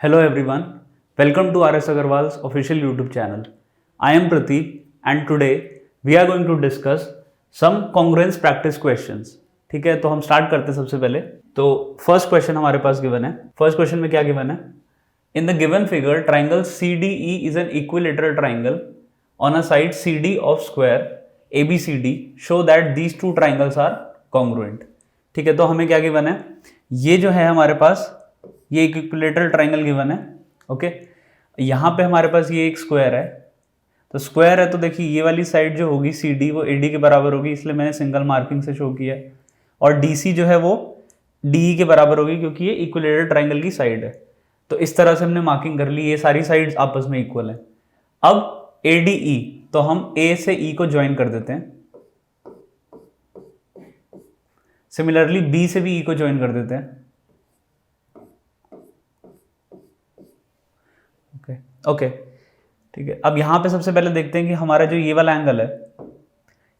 Hello everyone, welcome to RS Agarwal's official YouTube channel. I am Prateek and today we are going to discuss some congruence practice questions. ठीक है, तो हम start करते हैं सबसे पहले. तो फर्स्ट क्वेश्चन हमारे पास गिवन है. फर्स्ट क्वेश्चन में क्या गिवन है? In the given figure triangle CDE is an equilateral triangle on a side CD of square ABCD show that these two triangles are congruent. ठीक है, तो हमें क्या गिवन है? ये जो है हमारे पास ये एक इक्विलेटरल ट्राइंगल गिवन है. ओके, यहाँ पे हमारे पास ये एक स्क्वायर है. तो स्क्वायर है तो देखिए ये वाली साइड जो होगी CD वो AD के बराबर होगी, इसलिए मैंने सिंगल मार्किंग से शो किया है. और DC जो है वो DE के बराबर होगी क्योंकि ये इक्विलेटरल ट्राइंगल की साइड है. तो इस तरह से हमने मार्किंग कर ली, ये सारी साइड्स आपस में इक्वल है. अब ADE तो हम A से E को ज्वाइन कर देते हैं. सिमिलरली B से भी E को ज्वाइन कर देते हैं. ओके, ठीक है. अब यहाँ पे सबसे पहले देखते हैं कि हमारा जो ये वाला एंगल है,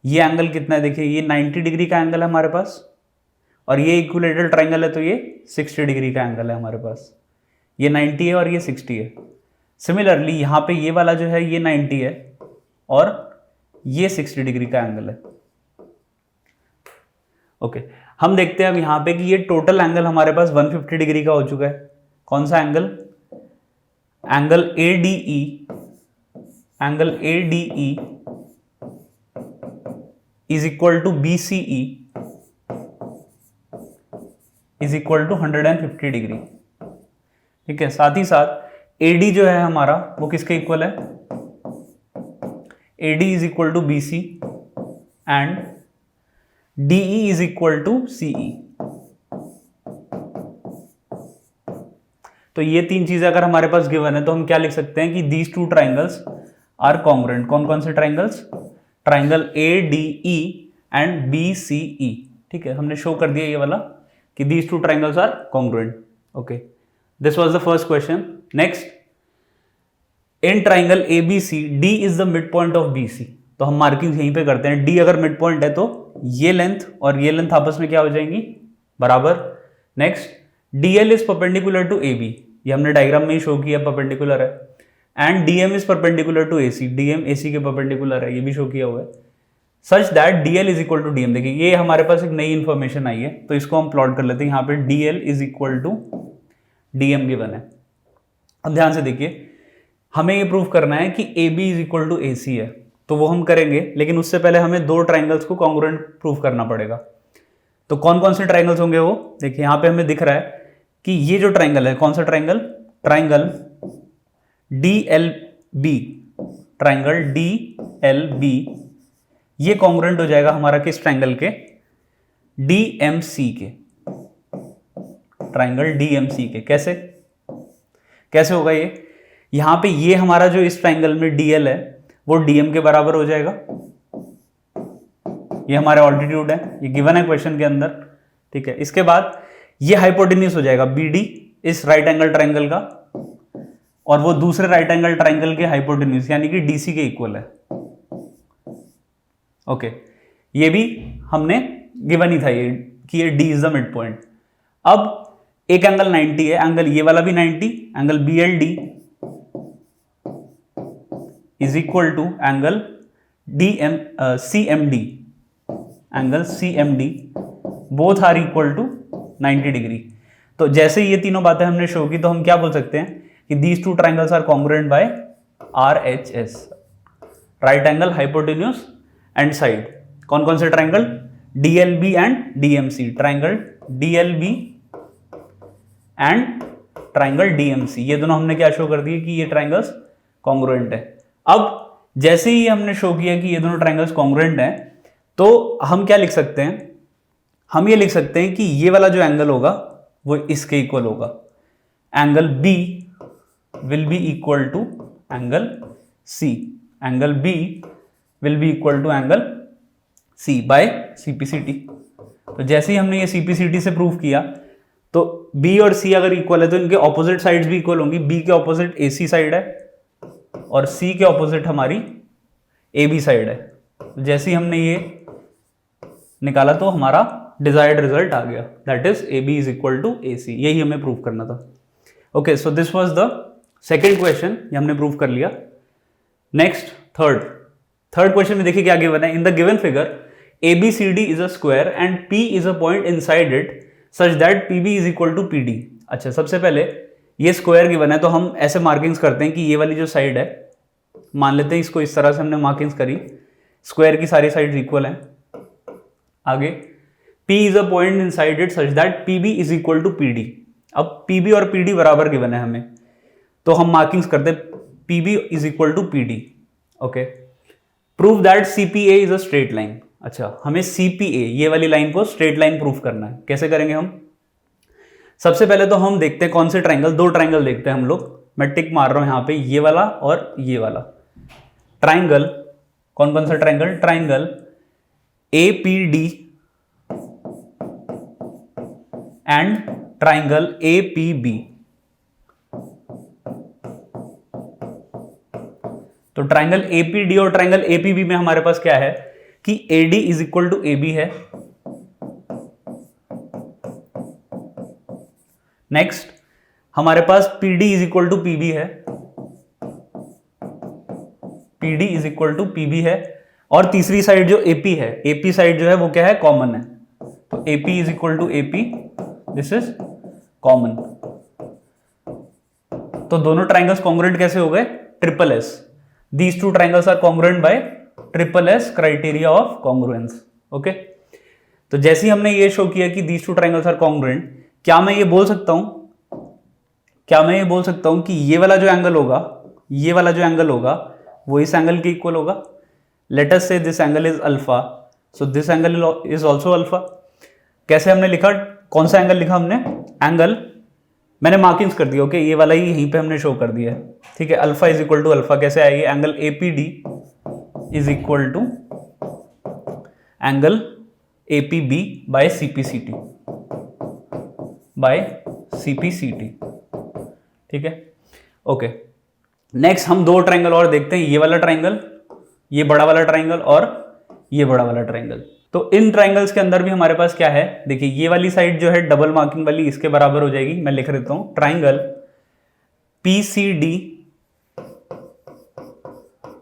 ये एंगल कितना है. देखिए ये 90 डिग्री का एंगल है हमारे पास, और ये इक्विलेटरल ट्राइंगल है तो ये 60 डिग्री का एंगल है हमारे पास. ये 90 है और ये 60 है. सिमिलरली यहाँ पे ये वाला जो है ये 90 है और ये 60 डिग्री का एंगल है. ओके, हम देखते हैं अब यहाँ पे कि ये टोटल एंगल हमारे पास 150 डिग्री का हो चुका है. कौन सा angle? Angle ADE is equal to BCE is equal to 150 degree. ठीक है, साथ ही साथ AD जो है हमारा वो किसके इक्वल है? AD is equal to BC and DE is equal to CE. तो ये तीन चीजें अगर हमारे पास गिवन है तो हम क्या लिख सकते हैं कि these two triangles are congruent. कौन कौन से triangles? Triangle ADE and BCE. ठीक है, हमने शो कर दिया ये वाला कि these two triangles are congruent. Okay, this was the first question. Next, in triangle ABC D is the mid point of BC. तो हम मार्किंग यहीं पे करते हैं. D अगर मिड पॉइंट है तो ये लेंथ और ये लेंथ आपस में क्या हो जाएंगी? बराबर. Next, DL is perpendicular to AB. ये हमने डायग्राम में ही शो किया, परपेंडिकुलर है. And DM is perpendicular to AC. DM AC के परपेंडिकुलर है, ये भी शो किया हुआ है. Such that DL is equal to DM. देखिए ये हमारे पास एक नई इंफॉर्मेशन आई है तो इसको हम प्लॉट कर लेते हैं. यहाँ पे DL is equal to DM given है. अब ध्यान से देखिए, हमें ये प्रूव करना है कि AB is equal to AC है, तो वो हम करेंगे, लेकिन उससे पहले हमें दो ट्राइंगल्स को कॉन्ग्रुएंट प्रूव करना पड़ेगा. तो कौन कौन से ट्राइंगल्स होंगे वो देखिए. यहाँ पे हमें दिख रहा है कि ये जो ट्राइंगल है, कौन सा triangle? Triangle DLB. Triangle DLB ये कॉन्ग्रुएंट हो जाएगा हमारा किस ट्राइंगल के? DMC के. ट्राइंगल DMC के. कैसे कैसे होगा ये? यहां पे ये हमारा जो इस ट्राइंगल में DL है वो DM के बराबर हो जाएगा. ये हमारे ऑल्टीट्यूड है, ये गिवन है क्वेश्चन के अंदर. ठीक है, इसके बाद ये हाइपोटेन्यूज हो जाएगा BD इस राइट एंगल ट्राइंगल का, और वो दूसरे राइट एंगल ट्राइंगल के हाइपोटेन्यूज यानी कि DC के इक्वल है. ओके, ये भी हमने गिवन ही था ये कि ये D is the mid point. अब एक एंगल 90 है, एंगल ये वाला भी 90, angle BLD is equal to angle CMD. Angle CMD both are equal to 90 degree. तो जैसे ये तीनों बातें हमने शो की तो हम क्या बोल सकते हैं कि these two triangles are congruent by RHS. Right angle, hypotenuse and side. कौन कौन से triangle? DLB and DMC. Triangle DLB and triangle DMC, ये दोनों हमने क्या शो कर दिए कि ये ट्राइंगल्स कॉन्ग्रुएंट है. अब जैसे ही हमने शो किया कि ये दोनों ट्राइंगल्स कॉन्ग्रुएंट हैं तो हम क्या लिख सकते हैं? हम ये लिख सकते हैं कि ये वाला जो एंगल होगा वो इसके इक्वल होगा. Angle B will be equal to angle C. Angle B will be equal to angle C by CPCT. तो जैसे ही हमने ये CPCT से प्रूव किया तो B और C अगर इक्वल है तो इनके ऑपोजिट साइड्स भी इक्वल होंगी. B के ऑपोजिट AC साइड है और C के ऑपोजिट हमारी AB साइड है. जैसे ही हमने ये निकाला तो हमारा डिजायर्ड रिजल्ट आ गया, that is AB is equal to AC. यही हमें प्रूव करना था. Okay, so this was the second question, ये हमने प्रूव कर लिया। नेक्स्ट थर्ड क्वेश्चन में देखिए क्या गिवन है। In the given figure ABCD is a square and P is a point inside it such that PB is equal to PD। अच्छा, सबसे पहले ये स्क्वायर गिवन है तो हम ऐसे मार्किंग्स करते हैं कि ये वाली जो साइड है, मान लेते हैं इसको इस तरह से हमने मार्किंग्स करी, स्क्वायर की सारी साइड इक्वल हैं। आगे P is a point inside it such that PB is equal to PD। अब PB और PD बराबर गिवन है हमें, तो हम मार्किंग्स करते हैं PB is equal to PD। Okay, prove that CPA is a straight line. अच्छा, हमें CPA ये वाली लाइन को स्ट्रेट लाइन प्रूफ करना है। कैसे करेंगे हम? सबसे पहले तो हम देखते हैं कौन से ट्राइंगल, दो ट्राइंगल देखते हैं हम लोग। मैं टिक मार रहा हूं यहां पे, ये वाला और ये वाला ट्राइंगल। कौन कौन सा triangle? Triangle APD and triangle APB। तो ट्राइंगल APD और ट्राइंगल APB में हमारे पास क्या है कि AD is equal to AB है। नेक्स्ट हमारे पास PD is equal to PB है, PD is equal to PB है। और तीसरी साइड जो AP है, AP साइड जो है वो क्या है? कॉमन है। तो AP is equal to AP, this is common. तो दोनों ट्राइंगल्स कॉन्ग्रुएंट कैसे हो गए? Triple S। These two triangles are congruent by triple S criteria of congruence। Okay, तो जैसे ही हमने ये शो किया कि these two triangles are congruent, क्या मैं ये बोल सकता हूं कि ये वाला जो एंगल होगा वो इस एंगल के इक्वल होगा। Late us say this angle is alpha, so this angle is also alpha. कैसे हमने लिखा? कौन सा एंगल लिखा हमने? एंगल मैंने मार्किंग्स कर दिया। ओके, ये वाला ही यहीं पे हमने शो कर दिया है। ठीक है, alpha is equal to alpha कैसे आएगी? Angle APD is equal to angle APB by CPCT। ठीक है, ओके। नेक्स्ट हम दो ट्राइंगल और देखते हैं, ये वाला ट्राइंगल, ये बड़ा वाला ट्राइंगल और ये बड़ा वाला ट्राइंगल। तो इन ट्राइंगल्स के अंदर भी हमारे पास क्या है? देखिए, ये वाली साइड जो है डबल मार्किंग वाली, इसके बराबर हो जाएगी। मैं लिख देता हूं, ट्राइंगल PCD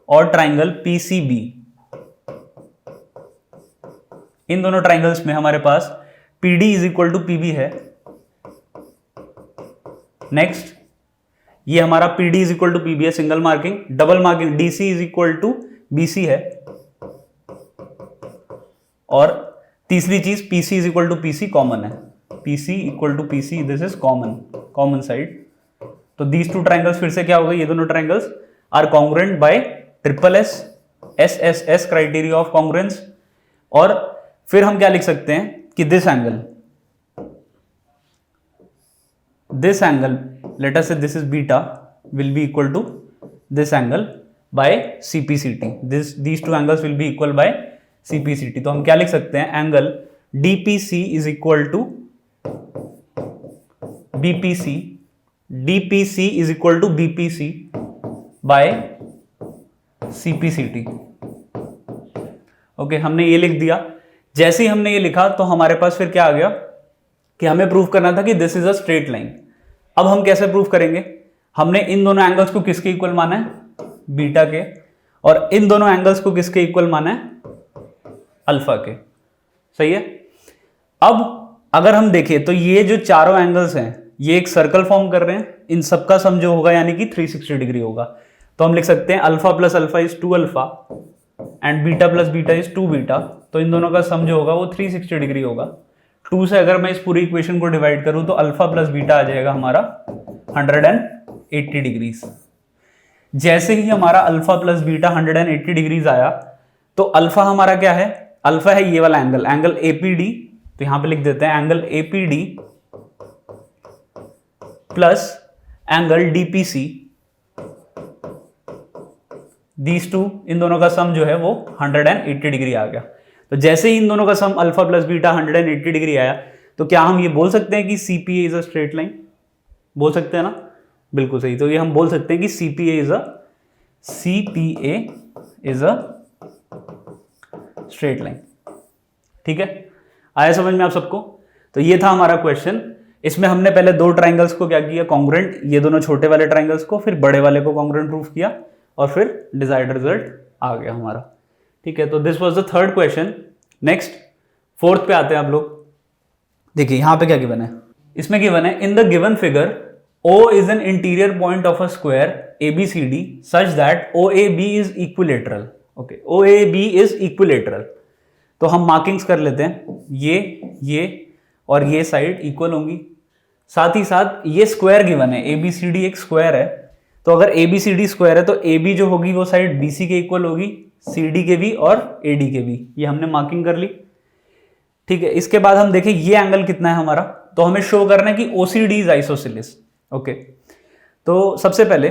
और ट्राइंगल PCB। इन दोनों ट्राइंगल्स में हमारे पास PD is equal to PB है। नेक्स्ट ये हमारा PD is equal to PB है, single marking. Double marking DC is equal to BC है। और तीसरी चीज PC is equal to PC common है। PC equal to PC, this is common side. तो दीज टू ट्राइंगल्स फिर से क्या हो गए? ये दोनों triangles are congruent by triple S SSS criteria of congruence. और फिर हम क्या लिख सकते हैं कि this angle let us say this is beta will be equal to this angle by CPCT। These two angles will be equal by CPCT। तो हम क्या लिख सकते हैं? Angle DPC is equal to BPC, DPC is equal to BPC by CPCT। Okay, हमने ये लिख दिया। जैसे ही हमने ये लिखा तो हमारे पास फिर क्या आ गया कि हमें प्रूव करना था कि this is a straight line. अब हम कैसे प्रूव करेंगे? हमने इन दोनों एंगल्स को किसके इक्वल माना है? बीटा के। और इन दोनों एंगल्स को किसके इक्वल माना है? अल्फा के। सही है। अब अगर हम देखें तो ये जो चारों एंगल्स हैं ये एक सर्कल फॉर्म कर रहे हैं। इन सबका सम जो होगा यानी कि 360 डिग्री होगा। तो हम लिख सकते हैं alpha plus alpha is 2 alpha and beta plus beta is 2 beta. तो इन दोनों का सम जो होगा वो 360 डिग्री होगा। 2 से अगर मैं इस पूरी इक्वेशन को डिवाइड करूं तो अल्फा प्लस बीटा आ जाएगा हमारा 180 डिग्रीज। जैसे ही हमारा अल्फा प्लस बीटा 180 डिग्रीज आया तो अल्फा हमारा क्या है? अल्फा है ये वाला एंगल APD। तो यहां पे लिख देते हैं angle APD plus angle DPC। These two, इन दोनों का सम जो है वो 180 डिग्री आ गया। तो जैसे ही इन दोनों का सम अल्फा प्लस बीटा 180 डिग्री आया तो क्या हम ये बोल सकते हैं कि CPA is a straight line? बोल सकते हैं ना? बिल्कुल सही। तो ये हम बोल सकते हैं कि CPA is a straight line. ठीक है, आया समझ में आप सबको? तो ये था हमारा क्वेश्चन इसमें हमने पहले दो ट्राइंगल्स को क्या किया, कॉन्ग्रुएंट, ये दोनों छोटे वाले ट्राइंगल्स को, फिर बड़े वाले को कॉन्ग्रुएंट प्रूफ किया और फिर डिजायर्ड रिजल्ट आ गया हमारा। ठीक है, तो this was the third question. Next fourth पे आते हैं आप लोग। देखिए यहां पे क्या गिवन है, इसमें गिवन है in the given figure O is an interior point of a square ABCD such that OAB is equilateral. Okay, OAB is equilateral. तो हम मार्किंग्स कर लेते हैं, ये और ये साइड इक्वल होंगी। साथ ही साथ ये स्क्वायर गिवन है, ABCD एक स्क्वायर है, तो अगर ABCD स्क्वायर है तो AB जो होगी वो साइड BC के इक्वल होगी, CD के भी और AD के भी। ये हमने मार्किंग कर ली। ठीक है, इसके बाद हम देखें ये एंगल कितना है हमारा, तो हमें शो करना है कि OCD इज आइसोसेलेस। ओके, तो सबसे पहले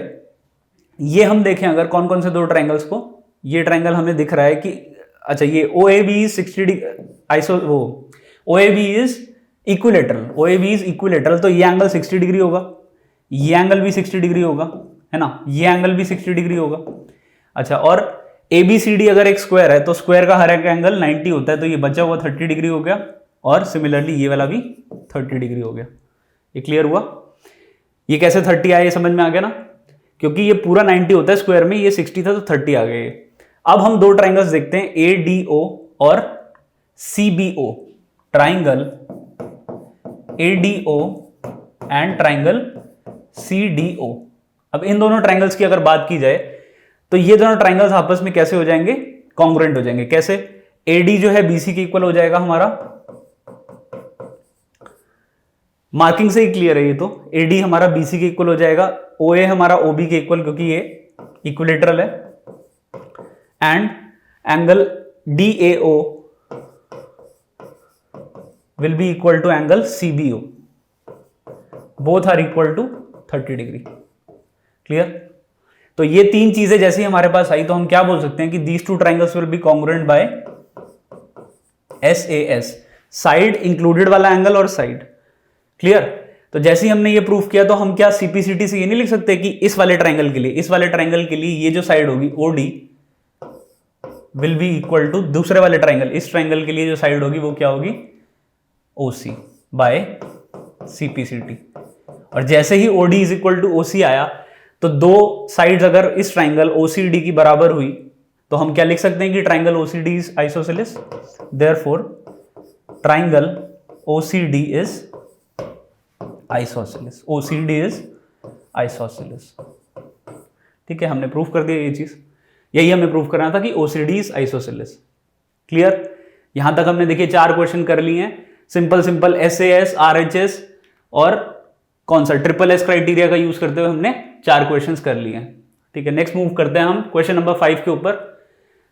ये हम देखें अगर कौन कौन से दो ट्रायंगल्स को, ये ट्रायंगल हमें दिख रहा है कि अच्छा ये OAB is 60 degree, OAB is equilateral, OAB is equilateral, तो ये एंगल 60 डिग्री होगा, ये एंगल भी 60 डिग्री होगा, है ना, ये एंगल भी 60 डिग्री होगा। अच्छा, और ABCD अगर एक स्क्वायर है तो स्क्वायर का हर एक एंगल 90 होता है, तो ये बचा हुआ 30 डिग्री हो गया, और सिमिलरली ये वाला भी 30 डिग्री हो गया। ये क्लियर हुआ? ये कैसे 30 आया, ये समझ में आ गया ना, क्योंकि ये पूरा 90 होता है स्क्वायर में, ये 60 था तो 30 आ गए। अब हम दो ट्राइंगल्स देखते हैं, ADO और CBO, triangle ADO and triangle CDO। अब इन दोनों ट्राइंगल्स की अगर बात की जाए तो ये दोनों ट्राइंगल्स आपस में कैसे हो जाएंगे, कॉन्ग्रुएंट हो जाएंगे। कैसे? AD जो है BC के इक्वल हो जाएगा हमारा, मार्किंग से ही क्लियर है ये तो, AD हमारा BC के इक्वल हो जाएगा, OA हमारा OB के इक्वल, क्योंकि ये इक्विलेटरल है, and angle DAO will be equal to angle CBO, both are equal to 30 degree. Clear? तो ये तीन चीजें जैसे ही हमारे पास आई तो हम क्या बोल सकते हैं कि these two triangles will be congruent by SAS, side included वाला एंगल और साइड। क्लियर? तो जैसे ही हमने ये प्रूफ किया तो हम क्या CPCT से ये नहीं लिख सकते कि इस वाले ट्राइंगल के लिए, इस वाले ट्राइंगल के लिए ये जो साइड होगी OD will be equal to दूसरे वाले ट्राइंगल, इस ट्राइंगल के लिए जो साइड होगी वो क्या होगी, OC बाय CPCT। और जैसे ही OD is equal to OC आया तो दो साइड्स अगर इस ट्राइंगल OCD की बराबर हुई तो हम क्या लिख सकते हैं कि triangle OCD is isosceles, therefore triangle OCD is isosceles, OCD is isosceles. ठीक है, हमने प्रूफ कर दिया ये चीज, यही हमें प्रूफ करना था कि OCD इज आइसोसेलेस। क्लियर? यहां तक हमने देखिए 4 क्वेश्चन कर लिए हैं, सिंपल SAS, RHS और कौन सा SSS क्राइटेरिया का यूज करते हुए हमने 4 क्वेश्चंस कर लिए हैं। ठीक है, नेक्स्ट मूव करते हैं हम क्वेश्चन नंबर 5 के ऊपर।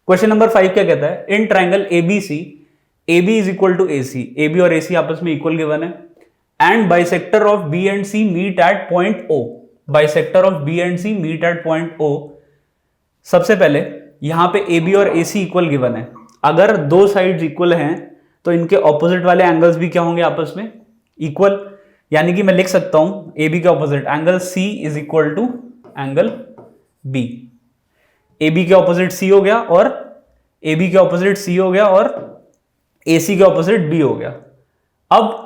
क्वेश्चन नंबर 5 क्या कहता है, in triangle ABC AB is equal to AC, AB और AC आपस में इक्वल गिवन है, and bisector of B and C meet at point O, bisector of B and C meet at point O। सबसे पहले यहां पे AB और AC equal given है, अगर दो साइड्स इक्वल हैं तो इनके ऑपोजिट वाले एंगल्स भी क्या होंगे, आपस में इक्वल। यानी कि मैं लिख सकता हूं AB के opposite angle C is equal to angle B, AB के ऑपोजिट C हो गया और AB के ऑपोजिट C हो गया और AC के ऑपोजिट B हो गया। अब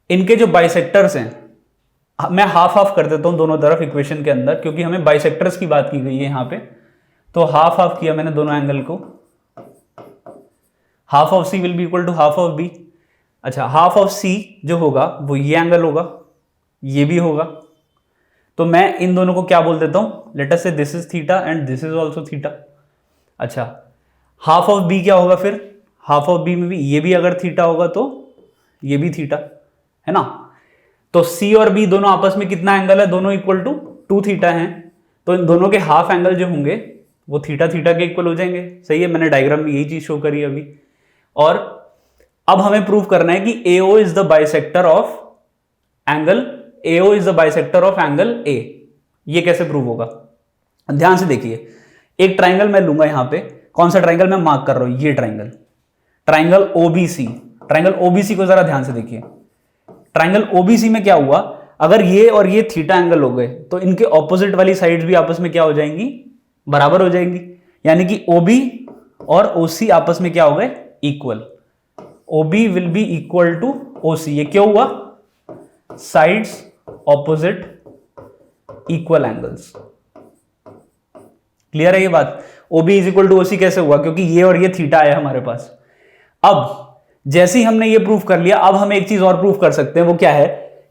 इनके जो बाइसेक्टर्स हैं मैं हाफ हाफ कर देता हूं दोनों तरफ इक्वेशन के अंदर, क्योंकि हमें बाइसेक्टर्स की बात की गई है यहां पे, तो हाफ हाफ किया मैंने दोनों एंगल को, half of C will be equal to half of B। अच्छा, हाफ ऑफ C जो होगा वो ये एंगल होगा, ये भी होगा, तो मैं इन दोनों को क्या बोल देता हूं, late us say this is theta and this is also theta. अच्छा, हाफ ऑफ B क्या होगा फिर, हाफ ऑफ B में भी ये भी अगर थीटा होगा तो ये भी थीटा, है ना। तो C और B दोनों आपस में कितना एंगल है, दोनों इक्वल टू 2 थीटा हैं, तो इन दोनों के हाफ एंगल जो होंगे वो थीटा थीटा के इक्वल हो जाएंगे। सही है, मैंने डायग्राम में यही चीज शो करी अभी। और अब हमें प्रूव करना है कि AO is the bisector of angle, AO is the bisector of angle A। ये कैसे प्रूव होगा, ध्यान से देखिए, एक ट्राइंगल मैं लूंगा यहां पे, कौन सा ट्राइंगल मैं मार्क कर रहा हूं, ये triangle, triangle OBC, triangle OBC को जरा ध्यान से देखिए। ट्राइंगल OBC में क्या हुआ, अगर ये और ये थीटा एंगल हो गए तो इनके ऑपोजिट वाली साइड्स भी आपस में क्या हो जाएंगी, बराबर हो जाएंगी, यानी कि OB और OC आपस में क्या हो गए, equal. OB will be equal to OC। ये क्यों हुआ, sides opposite equal angles. Clear है ये बात? OB is equal to OC कैसे हुआ? क्योंकि ये और ये थीटा है हमारे पास। अब जैसे ही हमने ये प्रूफ कर लिया, अब हम एक चीज और प्रूफ कर सकते हैं, वो क्या है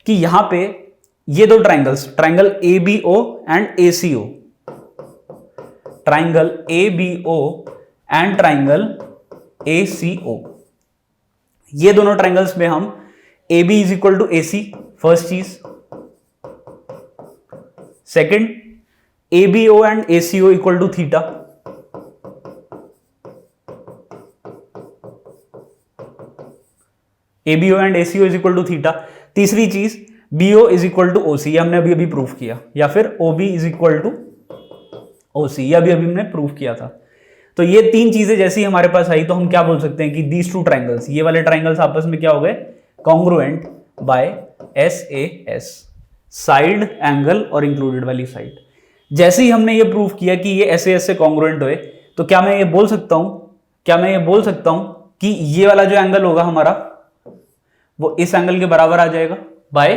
कि यहां पे ये दो triangles, triangle ABO and ACO, triangle ABO and triangle ACO, ये दोनों ट्राइंगल्स में हम AB is equal to AC, first चीज। Second, ABO and ACO equal to theta. ABO and ACO is equal to theta. तीसरी चीज, BO is equal to OC, ये हमने अभी अभी प्रूफ किया। या फिर OB is equal to OC, ये अभी अभी हमने प्रूफ किया था। तो ये तीन चीजें जैसी हमारे पास आई, तो हम क्या बोल सकते हैं कि दीज टू ट्राइंगल्स, ये वाले ट्राइंगल्स आपस में क्या हो गए? Congruent by SAS, side angle और इंक्लूडेड वाली साइड। जैसे ही हमने ये प्रूफ किया कि ये SAS से कॉन्ग्रुएंट हुए, तो क्या मैं ये बोल सकता हूं कि ये वाला जो एंगल होगा हमारा, वो इस एंगल के बराबर आ जाएगा बाय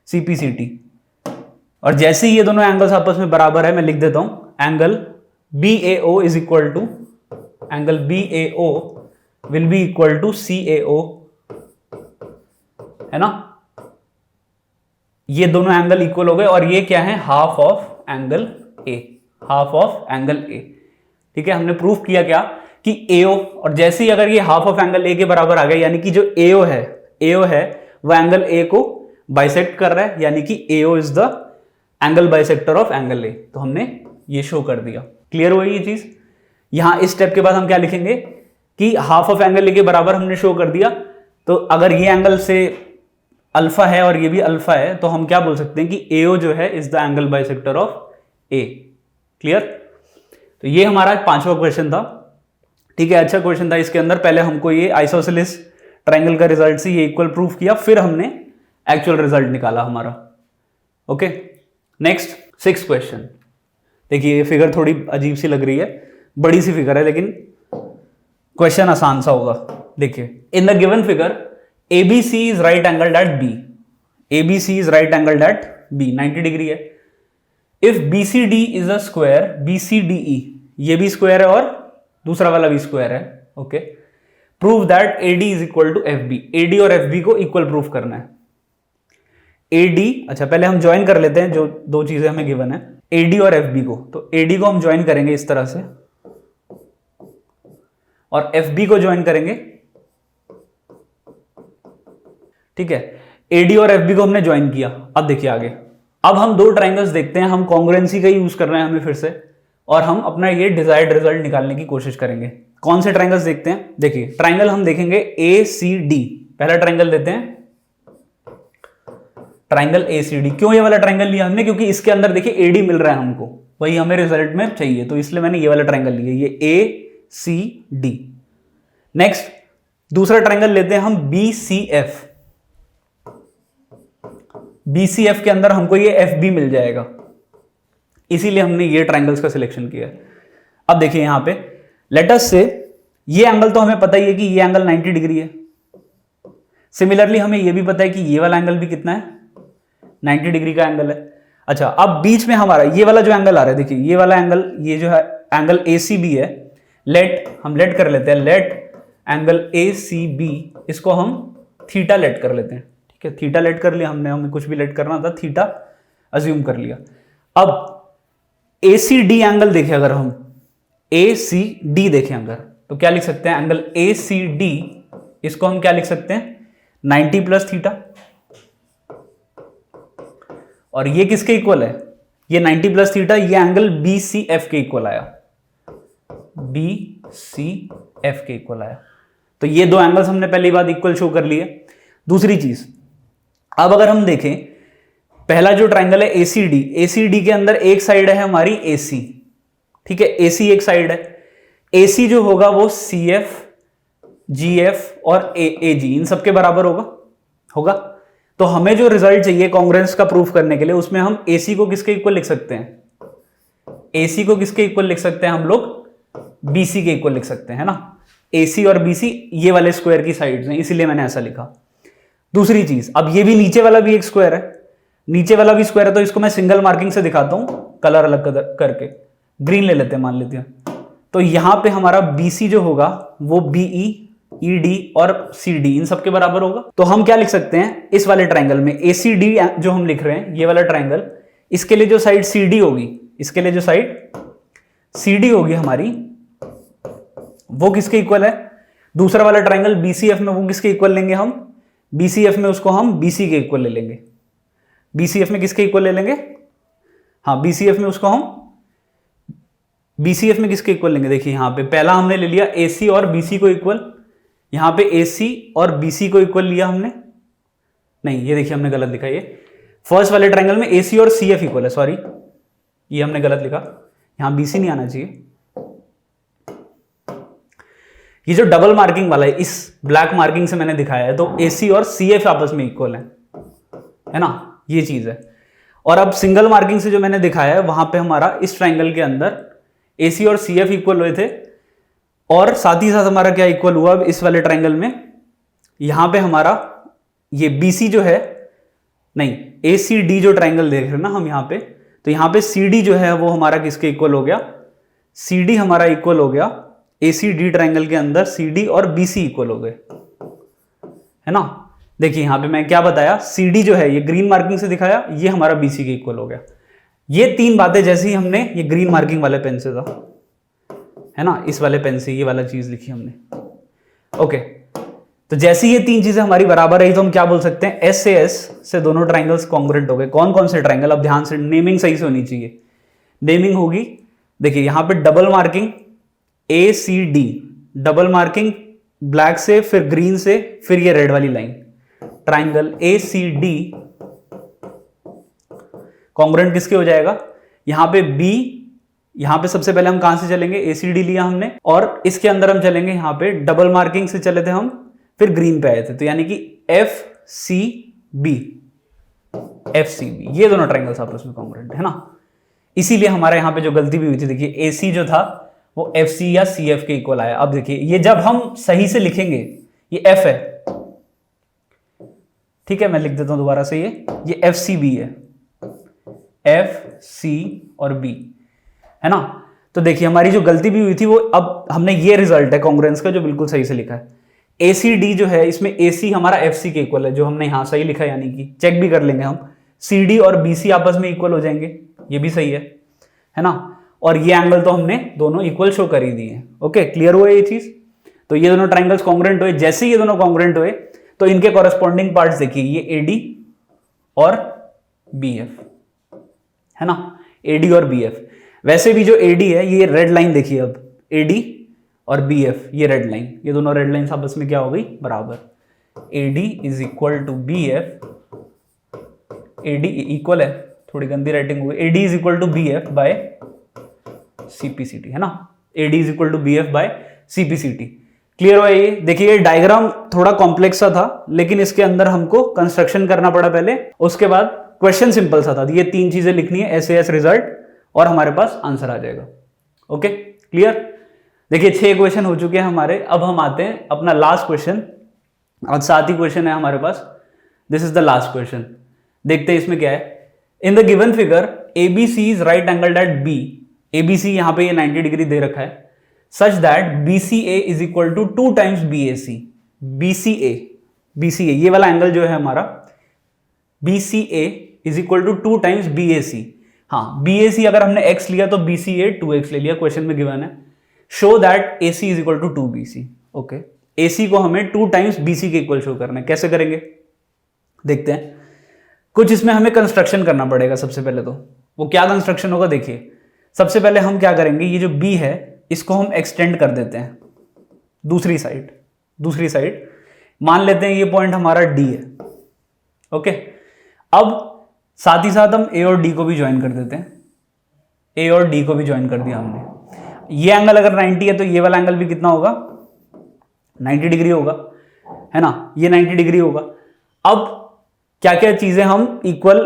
CPCT। और जैसे ही ये दोनों एंगल्स आपस में बराबर है, मैं लिख देता हूं angle BAO is equal to, angle BAO will be equal to CAO, है ना? ये दोनों एंगल इक्वल हो गए, और ये क्या है? Half of angle A, half of angle A। ठीक है, हमने प्रूफ किया क्या कि AO, और जैसे ही अगर ये हाफ ऑफ एंगल A के बराबर आ गया, यानी कि जो AO है वो एंगल A को बाइसेक्ट कर रहा है, यानी कि AO is the angle bisector of angle A। तो हमने ये शो कर दिया। क्लियर हुई ये चीज? यहां इस स्टेप के बाद हम क्या लिखेंगे कि हाफ ऑफ एंगल A के बराबर हमने शो कर दिया। तो अगर ये एंगल से अल्फा है और ये भी अल्फा है, तो हम क्या बोल सकते हैं कि AO जो है is the angle bisector of A। Clear? तो ये हमारा पांचवा क्वेश्चन था। ठीक है, अच्छा क्वेश्चन था। इसके अंदर पहले हमको ये आइसोसेलेस ट्राइंगल का रिजल्ट से ये इक्वल प्रूफ किया, फिर हमने एक्चुअल रिजल्ट निकाला हमारा। Okay, next 6th question. देखिए, ये फिगर थोड़ी अजीब सी लग रही है, बड़ी सी फिगर है, लेकिन क्वेश्चन आसान सा होगा। देखिए, in the given figure ABC is right angled at B, ABC is right angled at B, 90 degree है। If BCD is a square BCDE, ये भी स्क्वायर है और दूसरा वाला भी स्क्वायर है। Okay, prove that AD is equal to FB, AD और FB को इक्वल प्रूफ करना है। AD, अच्छा पहले हम ज्वाइन कर लेते हैं जो दो चीजें हमें गिवन है, AD और FB को। तो AD को हम ज्वाइन करेंगे इस तरह से, और FB को ज्वाइन करेंगे। ठीक है, AD और FB को हमने ज्वाइन किया। अब देखिए आगे, अब हम दो ट्राइंगल्स देखते हैं। हम कॉन्ग्रुएंसी का यूज कर रहे हैं हमें फिर से, और हम अपना ये डिजायर्ड रिजल्ट निकालने की कोशिश करेंगे। कौन से ट्राइंगल्स देखते हैं? देखिए, ट्राइंगल हम देखेंगे ACD। पहला ट्राइंगल लेते हैं, ट्राइंगल ACD। क्यों ये वाला ट्राइंगल लिया हमने? क्योंकि इसके अंदर देखिए AD मिल रहा है हमको, वही हमें रिजल्ट में चाहिए, तो इसलिए मैंने ये वाला ट्राइंगल लिया, ये ACD। नेक्स्ट दूसरा ट्राइंगल लेते हैं हम BCF। BCF के अंदर हमको ये FB मिल जाएगा, इसीलिए हमने ये ट्राइंगल्स का सिलेक्शन किया। अब देखिए यहां पे लेट अस से, ये एंगल तो हमें पता ही है कि ये एंगल 90 डिग्री है। सिमिलरली हमें ये भी पता है कि ये वाला एंगल भी कितना है, 90 डिग्री का एंगल है। अच्छा, अब बीच में हमारा ये वाला जो एंगल आ रहा है, देखिए ये वाला एंगल, ये जो है एंगल ACB है। हम लेट कर लेते हैं, लेट एंगल ACB, इसको हम थीटा लेट कर लेते हैं। ठीक है, थीटा लेट कर लिया हमने, हमें कुछ भी लेट करना था, थीटा अज्यूम कर लिया। अब ACD एंगल देखें, अगर हम ACD देखें अगर, तो क्या लिख सकते हैं? एंगल ACD, इसको हम क्या लिख सकते हैं? 90 प्लस थीटा। और ये किसके इक्वल है? ये 90 प्लस थीटा, ये एंगल BCF के इक्वल आया, BCF के इक्वल आया। तो ये दो एंगल्स हमने पहली बात इक्वल शो कर लिए। दूसरी चीज, अब अगर हम देखें, पहला जो ट्राइंगल है ACD के अंदर एक साइड है हमारी AC। ठीक है, AC एक साइड है। AC जो होगा वो CF, GF और AG इन सबके बराबर होगा। तो हमें जो रिजल्ट चाहिए कॉन्ग्रुएंस का प्रूफ करने के लिए, उसमें हम AC को किसके इक्वल लिख सकते हैं? AC को किसके इक्वल लिख सकते हैं हम लोग? BC के इक्वल लिख सकते हैं, है ना? AC और BC ये वाले स्क्वायर की साइड्स हैं, इसीलिए मैंने ऐसा लिखा। दूसरी चीज, अब ये भी नीचे वाला भी एक स्क्वायर है, नीचे वाला भी स्क्वायर है, तो इसको मैं सिंगल मार्किंग से दिखाता हूं, कलर अलग करके, ग्रीन ले लेते हैं मान लेते हैं। तो यहां पे हमारा BC जो होगा वो BE, ED और CD इन सबके बराबर होगा। तो हम क्या लिख सकते हैं इस वाले ट्राइंगल में, ACD जो हम लिख रहे हैं ये वाला ट्राइंगल, इसके लिए जो साइड CD होगी, इसके लिए जो साइड CD होगी हमारी, वो किसके इक्वल है, दूसरा वाला ट्राइंगल BCF में वो किसके इक्वल लेंगे हम, BCF में उसको हम BC के इक्वल ले लेंगे। BCF में किसके इक्वल ले लेंगे, हाँ BCF में उसको हम BCF में किसके इक्वल लेंगे, देखिए यहां पे पहला हमने ले लिया AC और BC को इक्वल, यहां पे AC और BC को इक्वल लिया हमने, नहीं ये देखिए हमने गलत लिखा, ये फर्स्ट वाले ट्राइंगल में AC और CF इक्वल है, सॉरी ये हमने गलत लिखा, यहां BC नहीं आना चाहिए। ये जो डबल मार्किंग वाला है इस ब्लैक मार्किंग से मैंने दिखाया है, तो AC और CF आपस में इक्वल है ना, ये चीज है। और अब सिंगल मार्किंग से जो मैंने दिखाया है वहां पे हमारा इस ट्राइंगल के अंदर AC और CF इक्वल हुए थे, और साथ ही साथ हमारा क्या इक्वल हुआ अब इस वाले ट्राइंगल में, यहां पे हमारा ये BC जो है, नहीं ACD जो ट्राइंगल देख रहे हैं ना हम यहां पे, तो यहां पे CD जो है वो हमारा किसके इक्वल हो गया, CD हमारा इक्वल हो गया ACD ट्राइंगल के अंदर CD और BC इक्वल हो गए, है ना। देखिए यहां पे मैं क्या बताया, CD जो है ये ग्रीन मार्किंग से दिखाया, ये हमारा BC के इक्वल हो गया। ये तीन बातें जैसे ही हमने ये ग्रीन मार्किंग वाले पेन से था, है ना, इस वाले पेन से ये वाला चीज लिखी हमने, ओके। तो जैसे ये तीन चीजें हमारी बराबर रही तो हम क्या बोल सकते हैं, S से S से दोनों ट्राइंगल्स कॉन्ग्रुएंट हो गए। कौन कौन से ट्राइंगल, अब ध्यान से नेमिंग सही से होनी चाहिए। नेमिंग होगी, देखिए यहां पे double marking ACD, double marking black से, फिर ग्रीन से, फिर ये रेड वाली लाइन, ट्राइंगल ACD कॉन्ग्रुएंट किसके हो जाएगा, यहां पे B, यहां पे सबसे पहले हम कहां से चलेंगे, ACD लिया हमने, और इसके अंदर हम चलेंगे यहां पे डबल मार्किंग से चले थे हम, फिर ग्रीन पे आए थे, तो यानी कि FCB, ये दोनों ट्राइंगल्स आपस में कॉन्ग्रुएंट है ना। इसीलिए हमारे यहां पे जो गलती भी हुई थी, देखिए AC जो था वो FC या CF के इक्वल आया। अब देखिए ये जब हम सही से लिखेंगे, ये F है, ठीक है, मैं लिख देता हूं दोबारा से, ये FCB है, FC और B, है ना। तो देखिए हमारी जो गलती भी हुई थी वो, अब हमने ये रिजल्ट है कॉन्ग्रुएंस का जो बिल्कुल सही से लिखा है। ACD जो है इसमें AC हमारा FC के इक्वल है, जो हमने यहां सही लिखा, यानी कि चेक भी कर लेंगे हम, CD और BC आपस में इक्वल हो जाएंगे, ये भी सही है ना। और ये एंगल तो हमने दोनों इक्वल शो कर ही दिए, ओके, क्लियर हुआ ये चीज। तो ये दोनों ट्राइंगल्स कॉन्ग्रुएंट हुए, जैसे ये दोनों कॉन्ग्रुएंट हुए तो इनके कॉरेस्पॉन्डिंग पार्ट्स देखिए, ये AD और BF, है ना, AD और BF। वैसे भी जो AD है, ये रेड लाइन देखिए, अब AD और BF ये रेड लाइन, ये दोनों रेड लाइन आपस में क्या हो गई, बराबर। AD is equal to BF, AD equal है, थोड़ी गंदी राइटिंग हो गई, AD is equal to BF by CPCT, है ना, AD is equal to BF by CPCT। Clear हुआ ये। देखिए ये डायग्राम थोड़ा कॉम्प्लेक्स सा था, लेकिन इसके अंदर हमको कंस्ट्रक्शन करना पड़ा पहले, उसके बाद क्वेश्चन सिंपल सा था। ये तीन चीजें लिखनी है, SAS रिजल्ट, और हमारे पास आंसर आ जाएगा। Okay clear. देखिए 6 क्वेश्चन हो चुके हैं हमारे। अब हम आते हैं अपना लास्ट क्वेश्चन, और 7 ही क्वेश्चन है हमारे पास। This is the last question. देखते हैं इसमें क्या है। In the given figure ABC is right angled at B, ABC यहां पे ये 90 डिग्री दे रखा है, such that BCA is equal to 2 times BAC। BCA ये वाला एंगल जो है हमारा, BCA is equal to 2 times BAC। हाँ, BAC अगर हमने x लिया तो BCA 2x ले लिया, क्वेश्चन में गिवन है। show that AC is equal to 2BC। Okay, AC को हमें 2 times BC के इक्वल शो करना है। कैसे करेंगे देखते हैं। कुछ इसमें हमें कंस्ट्रक्शन करना पड़ेगा। सबसे पहले तो वो क्या कंस्ट्रक्शन होगा, देखिए सबसे पहले हम क्या करेंगे, ये जो B है इसको हम एक्सटेंड कर देते हैं दूसरी साइड मान लेते हैं ये पॉइंट हमारा D है। ओके, अब साथ ही साथ हम A और D को भी ज्वाइन कर देते हैं। A और D को भी ज्वाइन कर दिया हमने। ये एंगल अगर 90 है तो ये वाला एंगल भी कितना होगा, 90 डिग्री होगा, है ना, ये 90 डिग्री होगा। अब क्या क्या चीजें हम इक्वल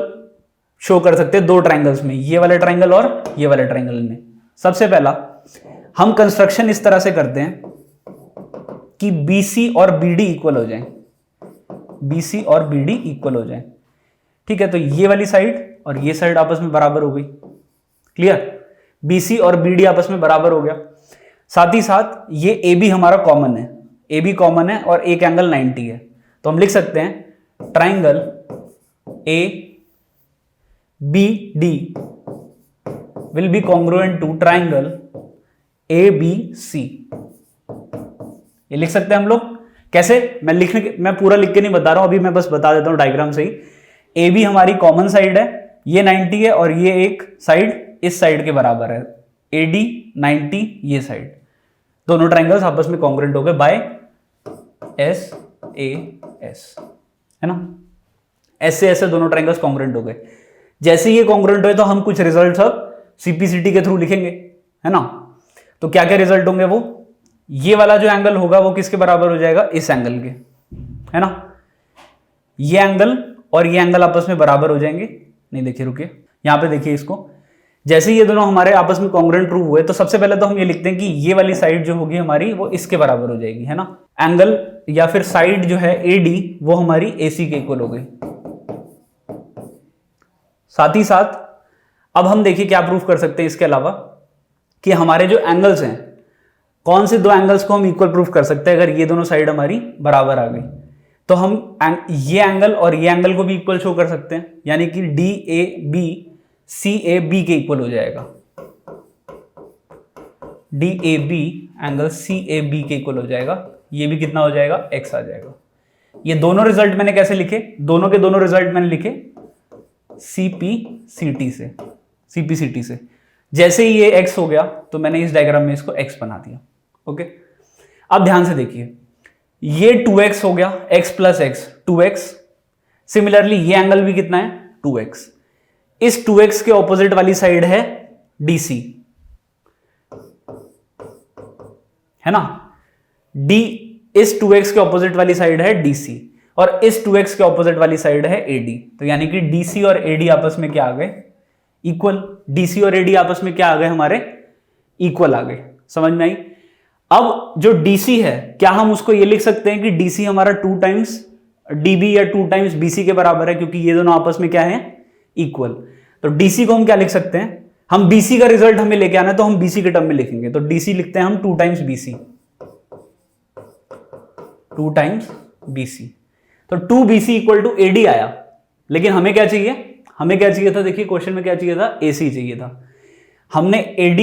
शो कर सकते हैं दो ट्राइंगल्स में, ये वाले ट्राइंगल और ये वाले ट्राइंगल में। सबसे पहला हम कंस्ट्रक्शन इस तरह से करते हैं कि BC और BD इक्वल हो जाए। BC और BD इक्वल हो जाए। ठीक है, तो ये वाली साइड और ये साइड आपस में बराबर हो गई। क्लियर, BC और BD आपस में बराबर हो गया। साथ ही साथ ये AB हमारा कॉमन है, AB कॉमन है और एक एंगल 90 है, तो हम लिख सकते हैं triangle ABD will be congruent to triangle ABC। ये लिख सकते हैं हम लोग। कैसे, मैं पूरा लिख के नहीं बता रहा हूं, अभी मैं बस बता देता हूं डायग्राम से ही। AB हमारी कॉमन साइड है, ये 90 है और ये एक साइड इस साइड के बराबर है, AD 90 ये साइड। दोनों ट्राइंगल्स आपस में कॉन्ग्रुएंट हो गए बाय SAS, है ना। S से दोनों ट्राइंगल्स कॉन्ग्रुएंट हो गए। जैसे ये कॉन्ग्रुएंट हुए तो हम कुछ रिजल्ट्स अब CPCT के थ्रू लिखेंगे, है ना। तो क्या क्या रिजल्ट होंगे वो, ये वाला जो एंगल होगा वो किसके बराबर हो जाएगा, इस एंगल के, है ना। ये एंगल और ये एंगल आपस में बराबर हो जाएंगे। नहीं देखिए, रुकिए, यहां पे देखिए इसको। जैसे ये दोनों हमारे आपस में कॉन्ग्रुएंट प्रूव हुए तो सबसे पहले तो हम ये लिखते हैं कि ये वाली साइड जो होगी हमारी वो इसके बराबर हो जाएगी, है ना। एंगल या फिर साइड जो है AD वो हमारी AC के इक्वल हो गई। साथ ही साथ अब हम देखिए क्या प्रूफ कर सकते हैं इसके अलावा, कि हमारे जो एंगल्स हैं, कौन से दो एंगल्स को हम इक्वल प्रूफ कर सकते हैं अगर ये दोनों साइड हमारी बराबर आ गई। तो हम ये एंगल और ये एंगल को भी इक्वल शो कर सकते हैं, यानी कि DAB CAB के इक्वल हो जाएगा। DAB एंगल CAB के इक्वल हो जाएगा। ये भी कितना हो जाएगा, x आ जाएगा। ये दोनों रिजल्ट मैंने कैसे लिखे, दोनों के दोनों रिजल्ट मैंने लिखे CPCT से। जैसे ही ये x हो गया तो मैंने इस डायग्राम में इसको x बना दिया। ओके, अब ध्यान से देखिए, ये 2x हो गया, x plus x 2x। Similarly ये एंगल भी कितना है, 2x। इस 2x के ऑपोजिट वाली साइड है DC, है ना। इस 2x के ऑपोजिट वाली साइड है DC और इस 2x के ऑपोजिट वाली साइड है AD। तो यानी कि DC और AD आपस में क्या आ गए, इक्वल। DC और AD आपस में क्या आ गए हमारे, इक्वल आ गए। समझ में आई। अब जो DC है, क्या हम उसको ये लिख सकते हैं कि DC हमारा 2 टाइम्स DB या 2 टाइम्स BC के बराबर है, क्योंकि ये दोनों आपस में क्या है, इक्वल। तो DC को हम क्या लिख सकते हैं, हम BC का रिजल्ट हमें लेके आना है तो हम BC के टर्म में लिखेंगे। तो DC लिखते हैं हम 2 टाइम्स BC, 2 टाइम्स BC। तो 2BC इक्वल टू AD आया। लेकिन हमें क्या चाहिए, हमें क्या चाहिए था, देखिए क्वेश्चन में क्या चाहिए था, AC चाहिए था। हमने AD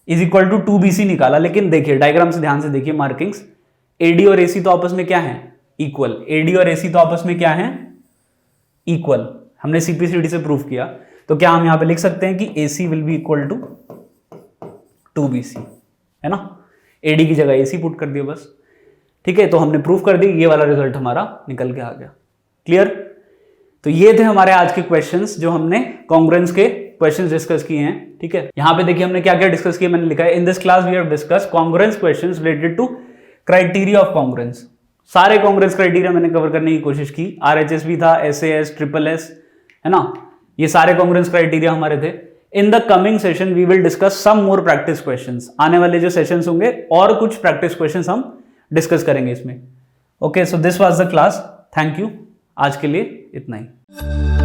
is equal to 2BC निकाला, लेकिन देखिए डायग्राम से ध्यान से देखिए मार्किंग्स, AD और AC तो आपस में क्या है, इक्वल। AD और AC तो आपस में क्या है, इक्वल। हमने CPCT से प्रूफ किया। तो क्या हम यहां पे लिख सकते हैं कि AC will be equal to 2BC, है ना। AD की जगह AC पुट कर दिया बस। ठीक है, तो हमने प्रूफ कर दी, ये वाला रिजल्ट हमारा निकल के आ गया। क्लियर। तो ये थे हमारे आज के क्वेश्चंस जो हमने कॉन्ग्रुएंस के क्वेश्चंस डिस्कस किए हैं। ठीक है, यहां पे देखिए हमने क्या क्या डिस्कस किया, मैंने लिखा है in this class we have discuss congruence questions related to criteria of congruence. सारे कॉन्ग्रुएंस क्राइटेरिया मैंने कवर करने की कोशिश की। RHS भी था, SAS, SSS, है ना। ये सारे कॉन्ग्रुएंस क्राइटेरिया हमारे थे। In the coming session we will discuss some more practice questions. आने वाले जो सेशंस होंगे और कुछ प्रैक्टिस क्वेश्चंस हम डिस्कस करेंगे इसमें। Okay, so this was the class. Thank you. आज के लिए इतना ही।